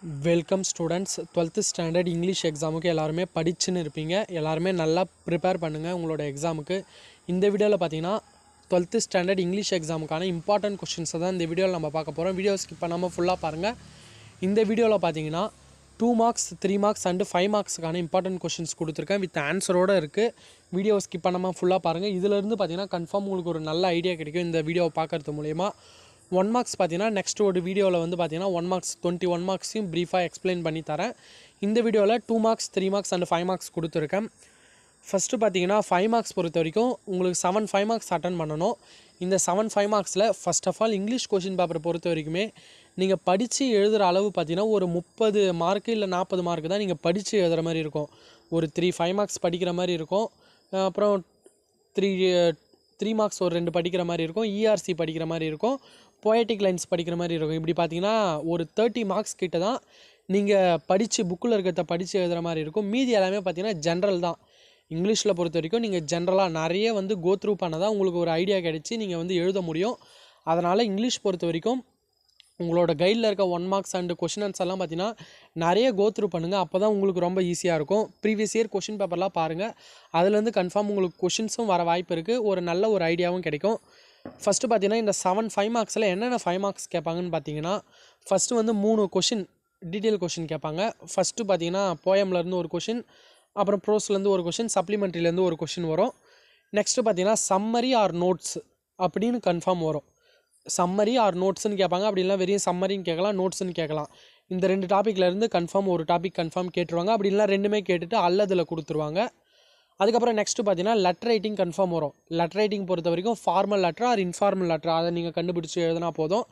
Welcome students 12th standard English எக்ஸாமுக்கு எல்லாருமே படிச்சுன்னு இருப்பீங்க. எல்லாருமே நல்லா ப்ரிப்பேர் பண்ணுங்கள் உங்களோட எக்ஸாமுக்கு. இந்த வீடியோவில் பார்த்தீங்கன்னா 12th ஸ்டாண்டர்ட் இங்கிலீஷ் எக்ஸாமுக்கான இம்பார்ட்டன்ட் கொஷின்ஸை தான் இந்த வீடியோவில் நம்ம பார்க்க போகிறோம். வீடியோ ஸ்கிப் பண்ணாமல் ஃபுல்லாக பாருங்கள். இந்த வீடியோவில் பார்த்தீங்கன்னா 2 மார்க்ஸ் 3 மார்க்ஸ் அண்டு 5 மார்க்ஸுக்கான இம்பார்ட்டன்ட் கொஷின்ஸ் கொடுத்துருக்கேன். வித் ஆன்சரோடு இருக்குது. வீடியோ ஸ்கிப் பண்ணாமல் ஃபுல்லாக பாருங்கள். இதிலேருந்து பார்த்தீங்கன்னா கன்ஃபார்ம் உங்களுக்கு ஒரு நல்ல ஐடியா கிடைக்கும் இந்த வீடியோவை பார்க்குறது மூலயமா. 1 மார்க்ஸ் பார்த்தீங்கன்னா நெக்ஸ்ட் ஒரு வீடியோவில் வந்து பார்த்தீங்கன்னா 1 மார்க்ஸ் 21 மார்க்ஸையும் ப்ரீஃபாக எக்ஸ்பிளைன் பண்ணி தரேன். இந்த வீடியோவில் 2 மார்க்ஸ் 3 மார்க்ஸ் அண்ட் 5 மார்க்ஸ் கொடுத்துருக்கேன். ஃபஸ்ட்டு பார்த்தீங்கன்னா 5 மார்க்ஸ் பொறுத்த வரைக்கும் உங்களுக்கு 7 5 மார்க்ஸ் அட்டன் பண்ணணும். இந்த 7 5 மார்க்ஸில் first of all English question பேப்பரை பொறுத்த வரைக்குமே நீங்கள் படித்து எழுதுகிற அளவு பார்த்தீங்கன்னா ஒரு 30 மார்க்கு இல்லை 40 மார்க்கு தான் நீங்கள் படித்து எழுதுகிற மாதிரி இருக்கும். ஒரு 5 மார்க்ஸ் படிக்கிற மாதிரி இருக்கும். அப்புறம் 3 மார்க்ஸ் ஒரு 2 படிக்கிற மாதிரி இருக்கும். இஆர்சி படிக்கிற மாதிரி இருக்கும். பொயட்டிக் லைன்ஸ் படிக்கிற மாதிரி இருக்கும். இப்படி பார்த்தீங்கன்னா ஒரு 30 மார்க்ஸ் கிட்ட தான் நீங்கள் படித்து புக்கில் இருக்கிறத படித்து எழுதுகிற மாதிரி இருக்கும். மீதி எல்லாமே பார்த்தீங்கன்னா ஜென்ரல் தான். இங்கிலீஷில் பொறுத்த வரைக்கும் நீங்கள் ஜென்ரலாக நிறைய வந்து கோ த்ரூ பண்ணதான் உங்களுக்கு ஒரு ஐடியா கிடச்சி நீங்கள் வந்து எழுத முடியும். அதனால் இங்கிலீஷ் பொறுத்த வரைக்கும் உங்களோட கைடில் இருக்க 1 மார்க்ஸ் அண்டு கொஷின் ஆன்சர் எல்லாம் பார்த்தீங்கன்னா நிறைய கோ த்ரூ பண்ணுங்கள். அப்போ தான் உங்களுக்கு ரொம்ப ஈஸியாக இருக்கும். ப்ரீவியஸ் இயர் கொஷின் பேப்பர்லாம் பாருங்கள். அதுலேருந்து கன்ஃபார்ம் உங்களுக்கு கொஷின்ஸும் வர வாய்ப்பு இருக்குது. ஒரு நல்ல ஒரு ஐடியாவும் கிடைக்கும். ஃபஸ்ட்டு பார்த்தீங்கன்னா இந்த 7 5 மார்க்ஸில் என்னென்ன 5 மார்க்ஸ் கேட்பாங்கன்னு பார்த்தீங்கன்னா ஃபஸ்ட்டு வந்து 3 கொஷின் டீட்டெயில் கொஷின் கேட்பாங்க. ஃபஸ்ட்டு பார்த்தீங்கன்னா போயம்லேருந்து ஒரு கொஷின், அப்புறம் ப்ரோஸ்லேருந்து ஒரு கொஷின், சப்ளிமெண்ட்ரிலேருந்து ஒரு கொஷின் வரும். நெக்ஸ்ட்டு பார்த்தீங்கன்னா சம்மரி ஆர் நோட்ஸ் அப்படின்னு கன்ஃபார்ம் வரும். சம்மரி ஆர் நோட்ஸ்ன்னு கேட்பாங்க. அப்படி இல்லை வெறும் சம்மரின்னு கேட்கலாம், நோட்ஸ்ன்னு கேட்கலாம். இந்த 2 டாப்பிக்லேருந்து கன்ஃபார்ம் ஒரு டாபிக் கன்ஃபார்ம் கேட்டுருவாங்க. அப்படி இல்லை ரெண்டுமே கேட்டுட்டு அல்லதில் கொடுத்துருவாங்க. அதுக்கப்புறம் நெக்ஸ்ட்டு பார்த்தீங்கன்னா லெட்டர் ரைட்டிங் கன்ஃபார்ம் வரும். லெட்டர் ரைட்டிங் பொறுத்த வரைக்கும் formal letter or informal letter அதை நீங்கள் கண்டுபிடிச்சி எழுதினா போதும்.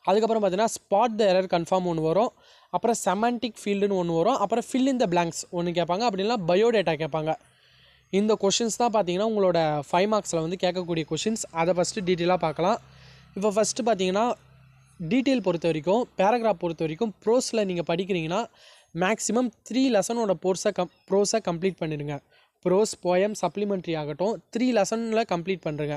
அதுக்கப்புறம் பார்த்தீங்கன்னா ஸ்பாட் த எரர் கன்ஃபார்ம் ஒன்று வரும். அப்புறம் செமான்டிக் ஃபீல்டுன்னு ஒன்று வரும். அப்புறம் ஃபில் இன் த பிளாங்க்ஸ் ஒன்று கேட்பாங்க. அப்படின்னா பயோடேட்டா கேட்பாங்க. இந்த கொஷின்ஸ் தான் பார்த்தீங்கன்னா உங்களோட 5 மார்க்ஸில் வந்து கேட்கக்கூடிய கொஷின்ஸ். அதை ஃபஸ்ட்டு டீட்டெயிலாக பார்க்கலாம். இப்போ ஃபஸ்ட்டு பார்த்தீங்கன்னா டீட்டெயில் பொறுத்த வரைக்கும் பேராகிராஃப் பொறுத்த வரைக்கும் ப்ரோஸில் நீங்கள் படிக்கிறீங்கன்னா மேக்ஸிமம் 3 லெசனோட ப்ரோஸை கம்ப்ளீட் பண்ணிடுங்க. ப்ரோஸ் போயம் சப்ளிமெண்ட்ரி ஆகட்டும் 3 லெசனில் கம்ப்ளீட் பண்ணுறங்க.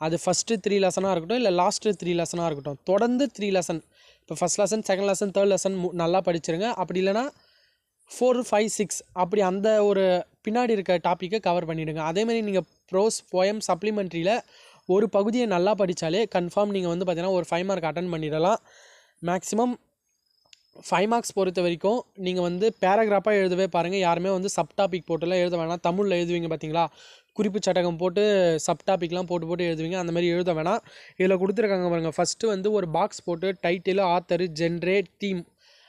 அது ஃபஸ்ட்டு 3 லெசனாக இருக்கட்டும் இல்லை லாஸ்ட்டு 3 லெசனாக இருக்கட்டும், தொடர்ந்து 3 லெசன். இப்போ first lesson, second lesson, third lesson நல்லா படிச்சிருங்க. அப்படி இல்லைனா 4 5 6 அப்படி அந்த ஒரு பின்னாடி இருக்க டாப்பிக்கை கவர் பண்ணிவிடுங்க. அதேமாதிரி நீங்கள் ப்ரோஸ் போயம் சப்ளிமெண்ட்ரியில் ஒரு பகுதியை நல்லா படித்தாலே கன்ஃபார்ம் நீங்கள் வந்து பார்த்தீங்கன்னா ஒரு 5 மார்க் அட்டன் பண்ணிடலாம். மேக்ஸிமம் 5 மார்க்ஸ் பொறுத்த வரைக்கும் நீங்கள் வந்து பேராகிராஃபாக எழுதவே பாருங்கள். யாருமே வந்து சப் டாபிக் போட்டுலாம் எழுத வேணாம். தமிழில் எழுதுவீங்க பார்த்தீங்களா, குறிப்பு சட்டகம் போட்டு சப் டாபிக்லாம் போட்டு எழுதுவீங்க. அந்த மாதிரி எழுத வேணாம். இதில் கொடுத்துருக்காங்க பாருங்கள். ஃபஸ்ட்டு வந்து ஒரு பாக்ஸ் போட்டு டைட்டில், ஆத்தரு, ஜென்ரே, தீம்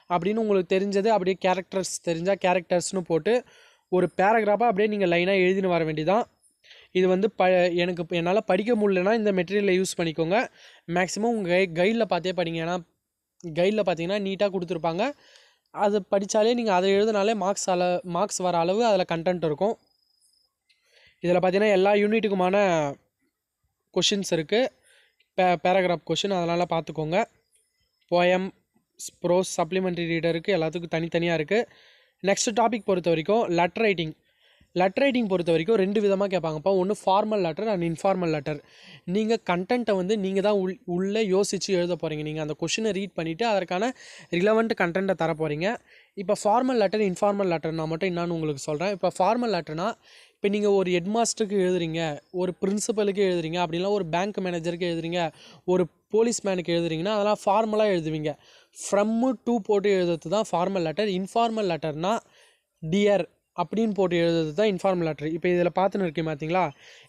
அப்படின்னு உங்களுக்கு தெரிஞ்சது அப்படியே கேரக்டர்ஸ் தெரிஞ்சால் கேரக்டர்ஸ்னு போட்டு ஒரு பேராகிராஃபாக அப்படியே நீங்கள் லைனாக எழுதின்னு வர வேண்டியதான். இது வந்து என்னால் படிக்க முடியலன்னா இந்த மெட்டீரியலை யூஸ் பண்ணிக்கோங்க. மேக்ஸிமம் உங்கள் கைடில் பார்த்தே படிங்க. ஏன்னா கைடில் பார்த்தீங்கன்னா நீட்டாக கொடுத்துருப்பாங்க. அது படித்தாலே நீங்கள் அதை எழுதினாலே மார்க்ஸ் வர அளவு அதில் கண்டென்ட் இருக்கும். இதில் பார்த்தீங்கன்னா எல்லா யூனிட்டுக்குமான கொஷின்ஸ் இருக்குது. பேராகிராஃப் கொஷின் அதனால் பார்த்துக்கோங்க. போயம், ப்ரோஸ், சப்ளிமெண்ட்ரி ரீடருக்கு எல்லாத்துக்கும் தனித்தனியாக இருக்குது. நெக்ஸ்ட் டாபிக் பொறுத்த வரைக்கும் லெட்டர் ரைட்டிங். லெட்டர் ரைட்டிங் பொறுத்த வரைக்கும் 2 விதமாக கேட்பாங்கப்பா. ஒன்று formal letter and informal letter. நீங்கள் கண்டென்ட்டை வந்து நீங்கள் தான் உள்ளே யோசித்து எழுத போகிறீங்க. நீங்கள் அந்த கொஷினை ரீட் பண்ணிவிட்டு அதற்கான ரிலவெண்ட் கண்டென்ட்டை தர போகிறீங்க. இப்போ ஃபார்மல் லெட்டர் இன்ஃபார்மல் லெட்டர் நான் மட்டும் என்னான்னு உங்களுக்கு சொல்கிறேன். இப்போ ஃபார்மல் லெட்டர்னா இப்போ நீங்கள் ஒரு ஹெட் மாஸ்டருக்கு எழுதுறீங்க, ஒரு பிரின்சிபலுக்கு எழுதுறீங்க, அப்படின்னா ஒரு பேங்க் மேனேஜருக்கு எழுதுறீங்க, ஒரு போலீஸ்மேனுக்கு எழுதுறீங்கன்னா அதெல்லாம் ஃபார்மலாக எழுதுவீங்க. ஃப்ரம்மு டூ போட்டு எழுதுறது தான் ஃபார்மல் லெட்டர். இன்ஃபார்மல் லெட்டர்னால் டியர் அப்படின்னு போட்டு எழுதுறது தான் இன்ஃபார்மல் லெட்டர். இப்போ இதில் பார்த்துன்னு இருக்கீங்க பார்த்தீங்களா,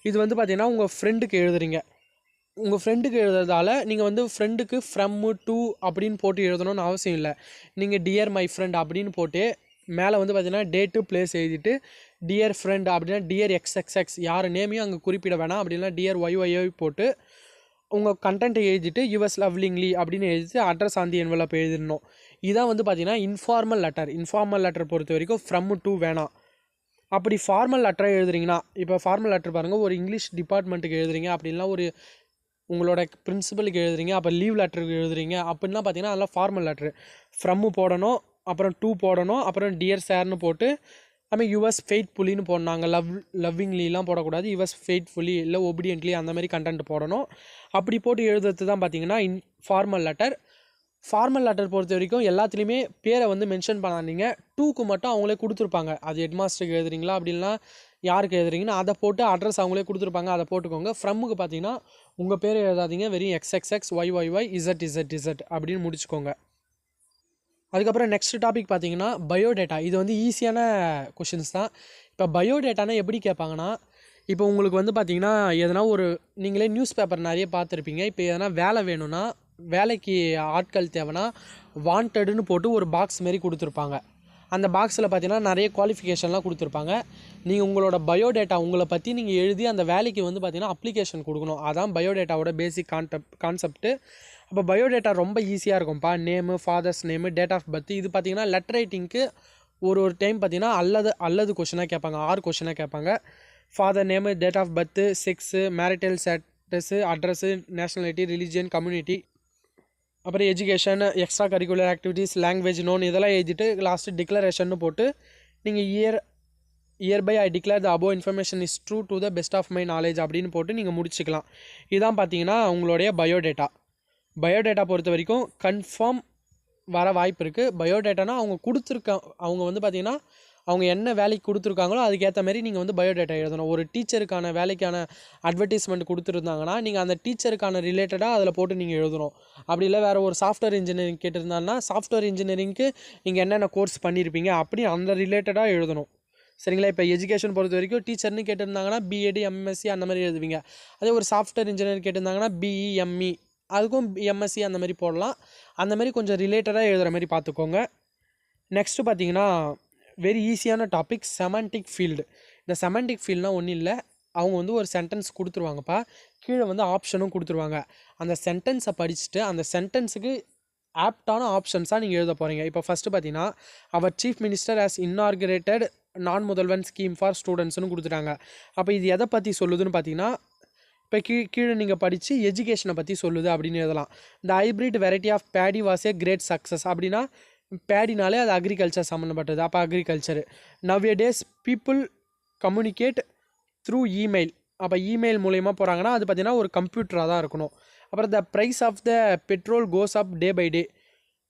இது வந்து பார்த்தீங்கன்னா உங்கள் ஃப்ரெண்டுக்கு எழுதுறீங்க. உங்கள் ஃப்ரெண்டுக்கு எழுதுறதால நீங்கள் வந்து ஃப்ரெண்டுக்கு ஃப்ரம்மு டூ அப்படின்னு போட்டு எழுதணும்னு அவசியம் இல்லை. நீங்கள் டியர் மை ஃப்ரெண்ட் அப்படின்னு போட்டு மேலே வந்து பார்த்தீங்கன்னா டேட்டு பிளேஸ் எழுதிட்டு டியர் ஃப்ரெண்ட் அப்படின்னா டியர் எக்ஸ்எக்ஸ்எக்ஸ் யார் நேமையும் அங்கே குறிப்பிட வேணாம். அப்படின்னா டியர் ஒய்ஒய் போட்டு உங்கள் கண்டென்ட்டை எழுதிட்டு யுவர்ஸ் லவ்லிங்லி அப்படின்னு எழுதிட்டு அட்ரஸ் ஆன் தி என்வலப் எழுதிடணும். இதான் வந்து பார்த்தீங்கன்னா இன்ஃபார்மல் லெட்டர். இன்ஃபார்மல் லெட்டர் பொறுத்த வரைக்கும் ஃப்ரம் டூ வேணாம். அப்படி ஃபார்மல் லெட்டரை எழுதுறீங்கன்னா இப்போ ஃபார்மல் லெட்டர் பாருங்கள், ஒரு இங்கிலீஷ் டிபார்ட்மெண்ட்டுக்கு எழுதுறீங்க, அப்படின்னா ஒரு உங்களோட பிரின்சிபலுக்கு எழுதுறீங்க, அப்போ லீவ் லெட்டருக்கு எழுதுறீங்க அப்படின்னா பார்த்தீங்கன்னா அதெல்லாம் ஃபார்மல் லெட்ரு. ஃப்ரம்மு போடணும், அப்புறம் டூ போடணும், அப்புறம் டியர் சார்னு போட்டு அதுமாதிரி யுவர்ஸ் ஃபெய்த்ஃபுல்லின்னு போடணும். லவ்விங்லிலாம் போடக்கூடாது. யுவர்ஸ் ஃபெய்த்ஃபுல்லி இல்லை ஒபீடியன்ட்லி அந்த மாதிரி கண்டென்ட் போடணும். அப்படி போட்டு எழுதுறது தான் பார்த்தீங்கன்னா ஃபார்மல் லெட்டர். ஃபார்மல் லெட்டர் பொறுத்த வரைக்கும் எல்லாத்துலேயுமே பேரை வந்து மென்ஷன் பண்ணாதீங்க. 2க்கு மட்டும் அவங்களே கொடுத்துருப்பாங்க. அது ஹெட் மாஸ்டருக்கு எழுதுறீங்களா அப்படின்னா யாருக்கு எழுதுறீங்கன்னா அதை போட்டு அட்ரஸ் அவங்களே கொடுத்துருப்பாங்க, அதை போட்டுக்கோங்க. ஃப்ரம்முக்கு பார்த்தீங்கன்னா உங்கள் பேர் எழுதாதீங்க, வெறும் XXX YYY ZZZ அப்படின்னு முடிச்சுக்கோங்க. அதுக்கப்புறம் நெக்ஸ்ட் டாபிக் பார்த்தீங்கன்னா பயோடேட்டா. இது வந்து ஈஸியான கொஷின்ஸ் தான். இப்போ பயோடேட்டானா எப்படி கேட்பாங்கன்னா, இப்போ உங்களுக்கு வந்து பார்த்தீங்கன்னா எதனா ஒரு நீங்களே நியூஸ் பேப்பர் நிறைய பார்த்துருப்பீங்க. இப்போ எதனா வேலை வேணும்னா, வேலைக்கு ஆட்கள் தேவைன்னா வாண்டடுன்னு போட்டு ஒரு பாக்ஸ் மாரி கொடுத்துருப்பாங்க. அந்த பாக்ஸில் பார்த்தீங்கன்னா நிறைய குவாலிஃபிகேஷன்லாம் கொடுத்துருப்பாங்க. நீங்கள் உங்களோட பயோடேட்டா உங்களை பற்றி நீங்கள் எழுதி அந்த வேலைக்கு வந்து பார்த்தீங்கன்னா அப்ளிகேஷன் கொடுக்கணும். அதான் பயோடேட்டாவோட பேசிக் கான்செப்ட்டு. அப்போ பயோடேட்டா ரொம்ப ஈஸியாக இருக்கும்ப்பா. Name, father's name, date of birth. இது பார்த்தீங்கன்னா லெட்டர் ரைட்டிங்க்கு ஒரு டைம் பார்த்தீங்கன்னா அல்லது கொஷினாக கேட்பாங்க, 6 கொஷினாக கேட்பாங்க. Father name, date of birth, sex, marital status, address, nationality, religion, community, அப்புறம் education, extra curricular activities, language known இதெல்லாம் எழுதிட்டு லாஸ்ட்டு டிக்ளரேஷன் போட்டு நீங்கள் hereby I declare the above information is true to the best of my knowledge அப்படின்னு போட்டு நீங்கள் முடிச்சுக்கலாம். இதுதான் பார்த்தீங்கன்னா உங்களுடைய பயோடேட்டா. பயோடேட்டா பொறுத்த வரைக்கும் கன்ஃபார்ம் வர வாய்ப்பு இருக்குது. பயோடேட்டானா அவங்க வந்து பார்த்திங்கன்னா அவங்க என்ன வேலைக்கு கொடுத்துருக்காங்களோ அதுக்கேற்ற மாதிரி நீங்கள் வந்து பயோடேட்டா எழுதணும். ஒரு டீச்சருக்கான வேலைக்கான அட்வர்டைஸ்மெண்ட் கொடுத்துருந்தாங்கன்னா நீங்கள் அந்த டீச்சருக்கான ரிலேட்டடாக அதில் போட்டு நீங்கள் எழுதணும். அப்படி இல்லை வேறு ஒரு சாஃப்ட்வேர் இன்ஜினியரிங் கேட்டிருந்தாங்கன்னா சாஃப்ட்வேர் இன்ஜினியரிங்க்கு நீங்கள் என்னென்ன கோர்ஸ் பண்ணியிருப்பீங்க அப்படி அந்த ரிலேட்டடாக எழுதணும். சரிங்களா? இப்போ எஜுகேஷன் பொறுத்த வரைக்கும் டீச்சர்னு கேட்டிருந்தாங்கன்னா பிஎட், எம்எஸ்சி அந்த மாதிரி எழுதுவீங்க. அதே ஒரு சாஃப்ட்வேர் இன்ஜினியர் கேட்டிருந்தாங்கன்னா பிஇ, எம்இ அதுக்கும் எம்எஸ்சி அந்த மாதிரி போடலாம். அந்த மாதிரி கொஞ்சம் ரிலேட்டடாக எழுதுகிற மாதிரி பார்த்துக்கோங்க. நெக்ஸ்ட்டு பார்த்தீங்கன்னா வெரி ஈஸியான டாபிக் செமண்டிக் ஃபீல்டு. இந்த செமண்டிக் ஃபீல்ட்னால் ஒன்றும் இல்லை, அவங்க வந்து ஒரு சென்டென்ஸ் கொடுத்துருவாங்கப்பா, கீழே வந்து ஆப்ஷனும் கொடுத்துருவாங்க. அந்த சென்டென்ஸை படிச்சுட்டு அந்த சென்டென்ஸுக்கு ஆப்டான ஆப்ஷன்ஸாக நீங்கள் எழுத போகிறீங்க. இப்போ ஃபஸ்ட்டு பார்த்தீங்கன்னா அவர் சீஃப் மினிஸ்டர் ஹஸ் இன்னார்கரேட்டட் நான் முதல்வன் ஸ்கீம் ஃபார் ஸ்டூடெண்ட்ஸ்னு கொடுத்துட்டாங்க. அப்போ இது எதை பற்றி சொல்லுதுன்னு பார்த்தீங்கன்னா இப்போ கீழே நீங்கள் படித்து எஜுகேஷனை பற்றி சொல்லுது அப்படின்னு எழுதலாம். இந்த hybrid variety of paddy was a great success. அப்படின்னா பேடினாலே அது அக்ரிகல்ச்சர் சம்மந்தப்பட்டது. அப்போ agriculture. Nowadays people communicate through email. அப்போ இமெயில் மூலயமா போகிறாங்கன்னா அது பார்த்திங்கன்னா ஒரு கம்ப்யூட்டராக தான் இருக்கணும். அப்புறம் the price of the petrol goes up day by day.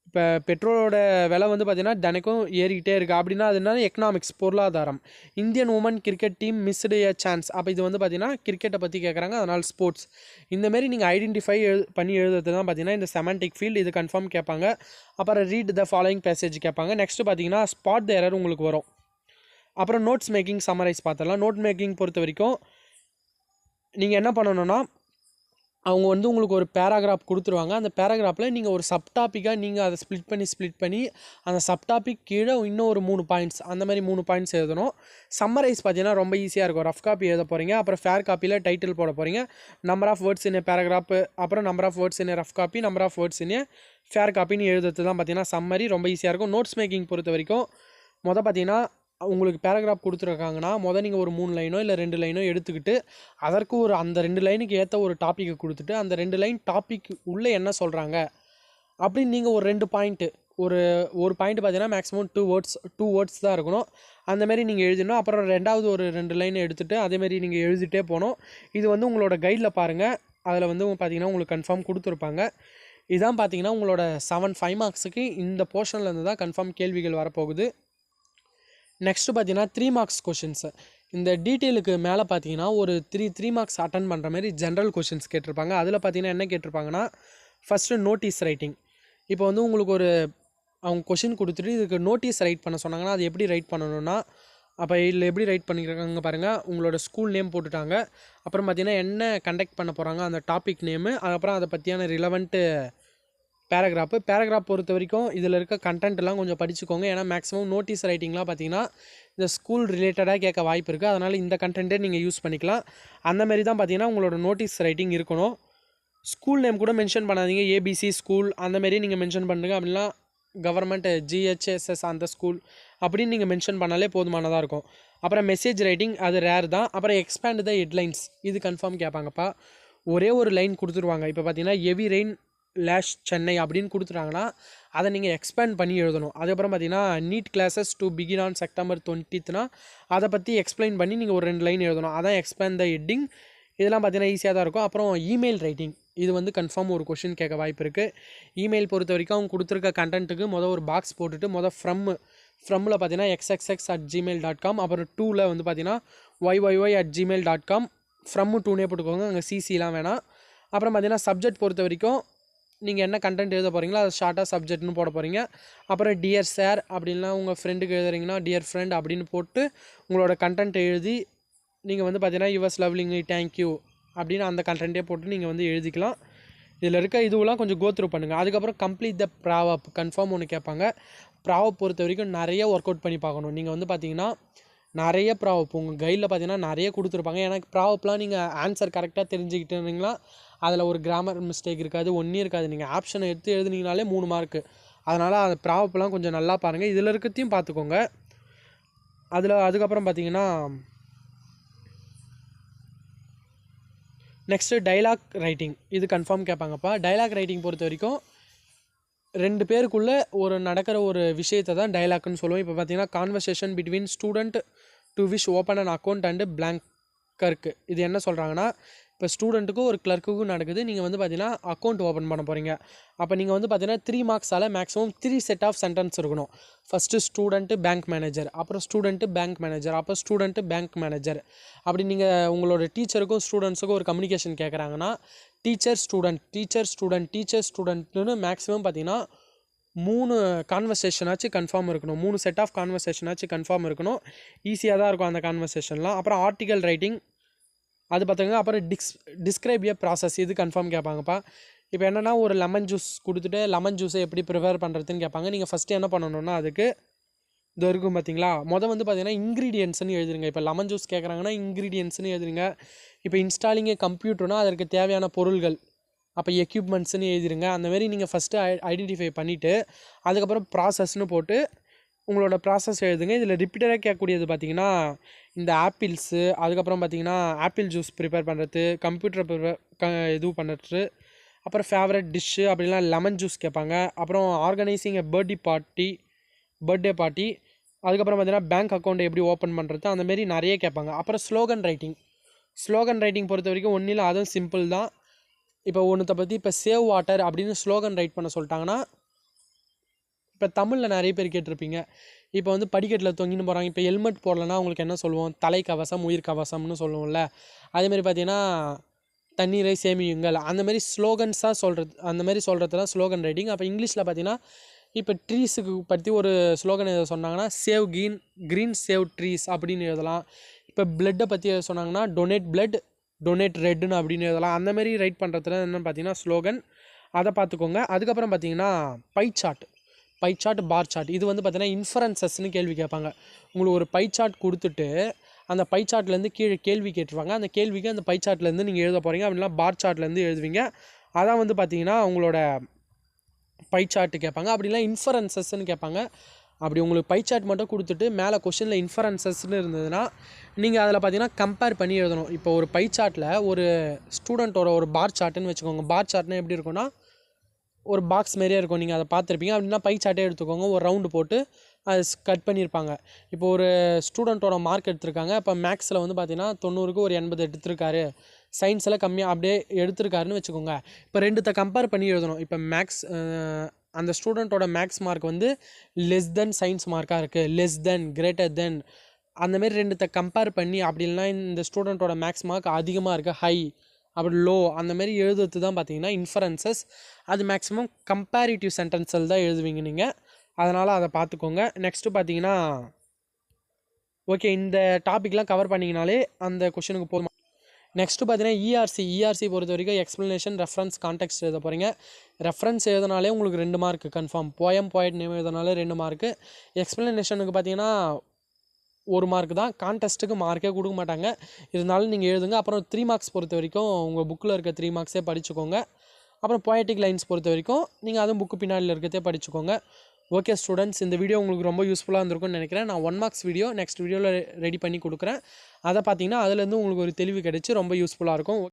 இப்போ பெட்ரோலோட விலை வந்து பார்த்திங்கன்னா தினைக்கும் ஏறிக்கிட்டே இருக்குது. அப்படின்னா அது என்ன? எக்கனாமிக்ஸ், பொருளாதாரம். Indian woman cricket team missed a chance. அப்போ இது வந்து பார்த்திங்கன்னா கிரிக்கெட்டை பற்றி கேட்குறாங்க, அதனால் ஸ்போர்ட்ஸ். இந்தமாரி நீங்கள் ஐடென்டிஃபை பண்ணி எழுதுறது தான் பார்த்திங்கன்னா இந்த செமண்டிக் ஃபீல்டு. இது கன்ஃபார்ம் கேட்பாங்க. அப்புறம் ரீட் த ஃபாலோயிங் பேசேஜ் கேட்பாங்க. நெக்ஸ்ட்டு பார்த்திங்கன்னா ஸ்பாட் த எரர் உங்களுக்கு வரும். அப்புறம் நோட்ஸ் மேக்கிங் சம்மரைஸ் பார்த்துடலாம். நோட் மேக்கிங் பொறுத்த வரைக்கும் நீங்கள் என்ன பண்ணணும்னா அவங்க வந்து உங்களுக்கு ஒரு பேராகிராஃப் கொடுத்துருவாங்க. அந்த பேராகிராஃபில் நீங்கள் ஒரு சப்டாப்பிக்காக நீங்கள் அதை ஸ்ப்ளிட் பண்ணி அந்த சப்டாபிக் கீழே இன்னும் ஒரு 3 பாயிண்ட்ஸ் அந்த மாதிரி 3 பாயிண்ட்ஸ் எழுதணும். சம்மரைஸ் பார்த்தீங்கன்னா ரொம்ப ஈஸியாக இருக்கும். ரஃப் காப்பி எழுத போகிறீங்க, அப்புறம் ஃபேர் காப்பியில் டைட்டில் போட போகிறீங்க, number of words in a paragraph, அப்புறம் number of words in a rough copy, number of words in a fair காப்பின்னு எழுதுறது தான் பார்த்தீங்கன்னா சம்மரி. ரொம்ப ஈஸியாக இருக்கும். நோட்ஸ் மேக்கிங் பொறுத்த வரைக்கும் பார்த்தீங்கன்னா உங்களுக்கு பேராகிராஃப் கொடுத்துருக்காங்கன்னா நீங்கள் ஒரு 3 லைனோ இல்லை 2 லைனோ எடுத்துக்கிட்டு அதற்கு அந்த 2 லைனுக்கு ஏற்ற ஒரு டாப்பிக்கை கொடுத்துட்டு அந்த 2 லைன் டாபிக் உள்ளே என்ன சொல்கிறாங்க அப்படின்னு நீங்கள் ஒரு 2 பாயிண்ட்டு ஒரு பாயிண்ட் பார்த்தீங்கன்னா மேக்ஸிமம் 2 வேர்ட்ஸ் தான் இருக்கணும். அந்தமாரி நீங்கள் எழுதணும். அப்புறம் ரெண்டாவது ஒரு 2 லைன் எடுத்துகிட்டு அதேமாரி நீங்கள் எழுதிட்டே போகணும். இது வந்து உங்களோட கைடில் பாருங்கள், அதில் வந்து பார்த்தீங்கன்னா உங்களுக்கு கன்ஃபார்ம் கொடுத்துருப்பாங்க. இதான் பார்த்தீங்கன்னா உங்களோட 5 மார்க்ஸுக்கு இந்த போர்ஷன்லேருந்து தான் கன்ஃபார்ம் கேள்விகள் வரப்போகுது. நெக்ஸ்ட்டு பார்த்தீங்கன்னா 3 மார்க்ஸ் கொஷின்ஸு. இந்த டீட்டெயிலுக்கு மேலே பார்த்தீங்கன்னா ஒரு 3 மார்க்ஸ் அட்டன் பண்ணுற மாதிரி ஜென்ரல் கொஷின்ஸ் கேட்டிருப்பாங்க. அதில் பார்த்தீங்கன்னா என்ன கேட்டிருப்பாங்கன்னா ஃபஸ்ட்டு நோட்டீஸ் ரைட்டிங். இப்போ வந்து உங்களுக்கு அவங்க கொஷின் கொடுத்துட்டு இதுக்கு நோட்டீஸ் ரைட் பண்ண சொன்னாங்கன்னா அது எப்படி ரைட் பண்ணணும்னா அப்போ இதில் எப்படி ரைட் பண்ணிக்கிறாங்க பாருங்கள். உங்களோட ஸ்கூல் நேம் போட்டுட்டாங்க, அப்புறம் பார்த்தீங்கன்னா என்ன கண்டக்ட் பண்ண போகிறாங்க அந்த டாபிக் நேமு, அதுக்கப்புறம் அதை பற்றியான ரிலவெண்ட்டு பேராகிராஃப் பொறுத்த வரைக்கும் இதில் இருக்க கண்டென்ட்லாம் கொஞ்சம் படிச்சுக்கோங்க. ஏன்னா மேக்ஸிமம் நோட்டீஸ் ரைட்டிங்லாம் பார்த்தீங்கன்னா இந்த ஸ்கூல் ரிலேட்டடாக கேட்க வாய்ப்பு இருக்குது. அதனால் இந்த கண்டென்ட்டே நீங்கள் யூஸ் பண்ணிக்கலாம். அந்தமாரி தான் பார்த்தீங்கன்னா உங்களோட நோட்டீஸ் ரைட்டிங் இருக்கணும். ஸ்கூல் நேம் கூட மென்ஷன் பண்ணாதீங்க. ஏபிசி ஸ்கூல் அந்தமாரி நீங்கள் மென்ஷன் பண்ணுங்க. அப்படின்னா கவர்மெண்ட் GHSS அந்த ஸ்கூல் அப்படின்னு நீங்கள் மென்ஷன் பண்ணாலே போதுமானதாக இருக்கும். அப்புறம் மெசேஜ் ரைட்டிங் அது ரேர் தான். அப்புறம் எக்ஸ்பேண்ட் த ஹெட்லைன்ஸ் இது கன்ஃபார்ம் கேட்பாங்கப்பா. ஒரே ஒரு லைன் கொடுத்துருவாங்க. இப்போ பார்த்தீங்கன்னா ஹெவி ரெயின் லேஷ் சென்னை அப்படின்னு கொடுத்துட்டாங்கன்னா அதை நீங்கள் எக்ஸ்பேண்ட் பண்ணி எழுதணும். அதுக்கப்புறம் பார்த்தீங்கன்னா NEET classes to begin on September 20th அதை பற்றி எக்ஸ்பிளைன் பண்ணி நீங்கள் ஒரு 2 லைன் எழுதணும். அதான் எக்ஸ்பேண்ட் த ஹெட்டிங். இதெல்லாம் பார்த்தீங்கன்னா ஈஸியாக தான் இருக்கும். அப்புறம் இமெயில் ரைட்டிங், இது வந்து கன்ஃபார்ம் ஒரு கொஷின் கேட்க வாய்ப்பு இருக்குது. இமெயில் பொறுத்த வரைக்கும் அவங்க கொடுத்துருக்க கண்டென்ட்டுக்கு ஒரு பாக்ஸ் போட்டுட்டு ஃப்ரம்மில் பார்த்தீங்கன்னா xxx@gmail.com, அப்புறம் 2ல் வந்து பார்த்தீங்கன்னா yyyy@gmail.com, ஃப்ரம் 2னே போட்டுக்கோங்க, அங்கே சிசிலாம் வேணாம். அப்புறம் பார்த்தீங்கன்னா சப்ஜெக்ட் பொறுத்த வரைக்கும் நீங்கள் என்ன கண்டென்ட் எழுத போகிறீங்களோ அதை ஷார்ட்டாக சப்ஜெக்ட்னு போட போகிறீங்க. அப்புறம் டியர் சார் அப்படின்னா உங்கள் ஃப்ரெண்டுக்கு எழுதுறீங்கன்னா டியர் ஃப்ரெண்ட் அப்படின்னு போட்டு உங்களோட கண்டென்ட் எழுதி நீங்கள் வந்து பார்த்தீங்கன்னா யுவர்ஸ் லவ்லிங்லி தேங்க்யூ அப்படின்னு அந்த கண்டென்ட்டே போட்டு நீங்கள் வந்து எழுதிக்கலாம். இதில் இருக்க இதுவெல்லாம் கொஞ்சம் கோத்ரூ பண்ணுங்கள். அதுக்கப்புறம் கம்ப்ளீட் த ப்ராவப், கன்ஃபார்ம் ஒன்று கேட்பாங்க. ப்ராவப் பொறுத்த வரைக்கும் நிறைய ஒர்க் அவுட் பண்ணி பார்க்கணும். நீங்கள் வந்து பார்த்தீங்கன்னா நிறைய ப்ராவப் உங்கள் கைடில் பார்த்தீங்கன்னா நிறைய கொடுத்துருப்பாங்க. எனக்கு ப்ராவப்லாம் நீங்கள் ஆன்சர் கரெக்டாக தெரிஞ்சுக்கிட்டீங்களா அதில் ஒரு கிராமர் மிஸ்டேக் இருக்காது, ஒன்றும் இருக்காது. நீங்கள் ஆப்ஷனை எடுத்து எழுதுனீங்கனாலே 3 மார்க்கு. அதனால் அந்த ப்ராவப்லாம் கொஞ்சம் நல்லா பாருங்கள். இதில் இருக்கிறதையும் பார்த்துக்கோங்க. அதுக்கப்புறம் பார்த்தீங்கன்னா நெக்ஸ்ட்டு டைலாக் ரைட்டிங், இது கன்ஃபார்ம் கேட்பாங்கப்பா. டைலாக் ரைட்டிங் பொறுத்த வரைக்கும் 2 பேருக்குள்ளே நடக்கிற ஒரு விஷயத்தை தான் டைலாக்னு சொல்லுவோம். இப்போ பார்த்தீங்கன்னா conversation between student to wish open and account and bank clerk. இது என்ன சொல்கிறாங்கன்னா, இப்போ ஸ்டூடெண்ட்டுக்கும் ஒரு கிளர்க்குக்கும் நடக்குது. நீங்கள் வந்து பார்த்தீங்கன்னா அக்கௌண்ட் ஓப்பன் பண்ண போகிறீங்க. அப்போ நீங்கள் வந்து பார்த்தீங்கன்னா 3 மார்க்ஸால் மேக்ஸிமம் 3 செட் ஆஃப் சென்டென்ஸ் இருக்கணும். ஃபஸ்ட்டு ஸ்டூடெண்ட்டு பேங்க் மேனேஜர், அப்புறம் ஸ்டூடெண்ட்டு பேங்க் மேனேஜர், அப்புறம் ஸ்டூடெண்ட்டு பேங்க் மேனேஜர். அப்படி நீங்கள் உங்களோட டீச்சருக்கும் ஸ்டூடெண்ட்ஸுக்கும் ஒரு கம்யூனிகேஷன் கேட்குறாங்கன்னா டீச்சர் ஸ்டூடெண்ட்னு மேக்ஸிமம் பார்த்தீங்கன்னா 3 கான்வர்சேஷனாச்சும் கன்ஃபார்ம் இருக்கணும். 3 செட் ஆஃப் கான்வர்சேஷனாச்சும் கன்ஃபார்ம் இருக்கணும். ஈஸியாக தான் இருக்கும் அந்த கான்வர்சேஷன்லாம். அப்புறம் ஆர்டிக்கல் ரைட்டிங், அது பார்த்துங்க. அப்புறம் டிஸ்கிரைப் ஏ ப்ராசஸ், இது கன்ஃபார்ம் கேட்பாங்கப்பா. இப்போ என்னென்னா ஒரு லெமன் ஜூஸ் கொடுத்துட்டு லெமன் ஜூஸை எப்படி ப்ரிப்பேர் பண்ணுறதுன்னு கேட்பாங்க. நீங்கள் ஃபஸ்ட்டு என்ன பண்ணணுன்னா அதுக்கு இது இருக்கும் பார்த்தீங்களா, வந்து பார்த்தீங்கன்னா இன்க்ரீடியன்ட்ஸ்னு எழுதுருங்க. இப்போ லெமன் ஜூஸ் கேட்குறாங்கன்னா இன்க்ரீடியன்ட்ஸ்னு எழுதுருங்க. இப்போ இன்ஸ்டாலிங்கே கம்ப்யூட்டர்னால் அதற்கு தேவையான பொருள்கள், அப்போ எக்யூப்மெண்ட்ஸ்னு எழுதிருங்க. அந்தமாரி நீங்கள் ஃபஸ்ட்டு ஐடென்டிஃபை பண்ணிவிட்டு அதுக்கப்புறம் ப்ராசஸ்னு போட்டு உங்களோட ப்ராசஸ் எழுதுங்க. இதில் ரிப்பீட்டடாக கேட்கக்கூடியது பார்த்தீங்கன்னா இந்த ஆப்பிள்ஸு, அதுக்கப்புறம் பார்த்தீங்கன்னா ஆப்பிள் ஜூஸ் ப்ரிப்பேர் பண்ணுறது, கம்ப்யூட்டர் இது பண்ணுறது, அப்புறம் ஃபேவரட் டிஷ்ஷு அப்படிலாம் லெமன் ஜூஸ் கேட்பாங்க. அப்புறம் ஆர்கனைசிங் எ பர்த்டே பார்ட்டி, அதுக்கப்புறம் பார்த்தீங்கன்னா பேங்க் அக்கௌண்ட்டை எப்படி ஓப்பன் பண்ணுறது, அந்தமாரி நிறைய கேட்பாங்க. அப்புறம் ஸ்லோகன் ரைட்டிங் பொறுத்த வரைக்கும் ஒன்றும் இல்லை, அதுவும் சிம்பிள் தான். இப்போ ஒன்றுத்தை பற்றி இப்போ சேவ் வாட்டர் அப்படின்னு ஸ்லோகன் ரைட் பண்ண சொல்லிட்டாங்கன்னா, இப்போ தமிழில் நிறைய பேர் கேட்டிருப்பீங்க. இப்போ வந்து படிக்கட்டில் தொங்கின்னு போகிறாங்க. இப்போ ஹெல்மெட் போடலைன்னா உங்களுக்கு என்ன சொல்லுவோம், தலைக்கவசம் உயிர் கவசம்னு சொல்லுவோம்ல. அதேமாதிரி பார்த்தீங்கன்னா தண்ணீரை சேமியுங்கள், அந்தமாரி ஸ்லோகன்ஸாக சொல்கிறது, அந்தமாரி சொல்கிறது தான் ஸ்லோகன் ரைட்டிங். அப்போ இங்கிலீஷில் பார்த்தீங்கன்னா இப்போ ட்ரீஸுக்கு பற்றி ஒரு ஸ்லோகன் எதை சொன்னாங்கன்னா சேவ் க்ரீன் சேவ் ட்ரீஸ் அப்படின்னு எழுதலாம். இப்போ பிளட்டை பற்றி எதை சொன்னாங்கன்னா டொனேட் பிளட் டொனேட் ரெட்னு அப்படின்னு எழுதலாம். அந்தமாரி ரைட் பண்ணுறதுல என்னென்னு பார்த்தீங்கன்னா ஸ்லோகன், அதை பார்த்துக்கோங்க. அதுக்கப்புறம் பார்த்தீங்கன்னா பை சார்ட் பார் சார்ட், இது வந்து பார்த்தீங்கன்னா இன்ஃபரன்சஸ்ன்னு கேள்வி கேட்பாங்க. உங்களுக்கு ஒரு பை சார்ட் கொடுத்துட்டு அந்த பை சார்ட்லேருந்து கீழே கேள்வி கேட்டுருவாங்க. அந்த கேள்விக்கு அந்த பை சார்ட்லேருந்து நீங்கள் எழுத போகிறீங்க, அப்படின்னா பார் சார்ட்லேருந்து எழுதுவீங்க. அதான் வந்து பார்த்தீங்கன்னா உங்களோட பை சார்ட்டு கேட்பாங்க. அப்படிலாம் இன்ஃபரன்சஸ்ன்னு கேட்பாங்க. அப்படி உங்களுக்கு பை சார்ட் மட்டும் கொடுத்துட்டு மேலே கொஷனில் இன்ஃபரன்சஸ்ன்னு இருந்ததுன்னா நீங்கள் அதில் பார்த்தீங்கன்னா கம்பேர் பண்ணி எழுதணும். இப்போ ஒரு பை சார்ட்டில் ஒரு ஸ்டூடெண்ட்டோட ஒரு பார் சார்ட்டுன்னு வச்சுக்கோங்க. பார் சார்ட்னா எப்படி இருக்குன்னா ஒரு பாக்ஸ் மாரியே இருக்கும், நீங்கள் அதை பார்த்துருப்பீங்க. அப்படின்னா பை சார்ட்டே எடுத்துக்கோங்க, ஒரு ரவுண்டு போட்டு அது கட் பண்ணியிருப்பாங்க. இப்போ ஒரு ஸ்டூடெண்ட்டோட மார்க் எடுத்திருக்காங்க. இப்போ மேக்ஸில் வந்து பார்த்தீங்கன்னா 90க்கு ஒரு 80 எடுத்திருக்காரு, சயின்ஸில் கம்மியாக அப்படியே எடுத்திருக்காருன்னு வச்சுக்கோங்க. இப்போ ரெண்டுத்தை கம்பேர் பண்ணி எழுதணும். இப்போ மேக்ஸ் அந்த ஸ்டூடெண்ட்டோட மேக்ஸ் மார்க் வந்து லெஸ் தென் சயின்ஸ் மார்க்காக இருக்குது, லெஸ் தென் கிரேட்டர் தென், அந்தமாரி ரெண்டுத்தை கம்பேர் பண்ணி, அப்படி இல்லைனா இந்த ஸ்டூடெண்ட்டோட மேக்ஸ் மார்க் அதிகமாக இருக்குது ஹை, அப்படி லோ, அந்தமாரி எழுதுறது தான் பார்த்தீங்கன்னா இன்ஃபரன்சஸ். அது மேக்ஸிமம் கம்பேரிட்டிவ் சென்டென்ஸில் தான் எழுதுவீங்க நீங்கள், அதனால் அதை பார்த்துக்கோங்க. நெக்ஸ்ட்டு பார்த்தீங்கன்னா ஓகே, இந்த டாப்பிக்லாம் கவர் பண்ணிங்கனாலே அந்த கொஷனுக்கு போதும். நெக்ஸ்ட்டு பார்த்தீங்கன்னா இஆர்சி பொறுத்த வரைக்கும் எக்ஸ்ப்ளனேஷன், ரெஃபரன்ஸ், கான்டெக்ஸ்ட் எழுத போகிறீங்க. ரெஃபரன்ஸ் எழுதினாலே உங்களுக்கு 2 மார்க்கு கன்ஃபார்ம். போய்ட் நேம் எழுதினாலே 2 மார்க்கு. எக்ஸ்ப்ளனேஷனுக்கு பார்த்தீங்கன்னா 1 மார்க் தான். கான்டெஸ்ட்டுக்கு மார்க்கே கொடுக்க மாட்டாங்க, இருந்தாலும் நீங்கள் எழுதுங்க. அப்புறம் 3 மார்க்ஸ் பொறுத்த வரைக்கும் உங்கள் புக்கில் இருக்க 3 மார்க்ஸே படிச்சுக்கோங்க. அப்புறம் போயட்டிக் லைன்ஸ் பொறுத்த வரைக்கும் நீங்கள் அதுவும் புக்கு பின்னாடியில் இருக்கிறதே படிச்சுக்கோங்க. ஓகே ஸ்டூடெண்ட்ஸ், இந்த வீடியோ உங்களுக்கு ரொம்ப யூஸ்ஃபுல்லாக இருந்திருக்கும்னு நினைக்கிறேன். நான் 1 மார்க்ஸ் வீடியோ நெக்ஸ்ட் வீடியோவில் ரெடி பண்ணி கொடுக்குறேன். அதை பார்த்தீங்கன்னா அதுலேருந்து உங்களுக்கு ஒரு தெளிவு கிடச்சி ரொம்ப யூஸ்ஃபுல்லாக இருக்கும்.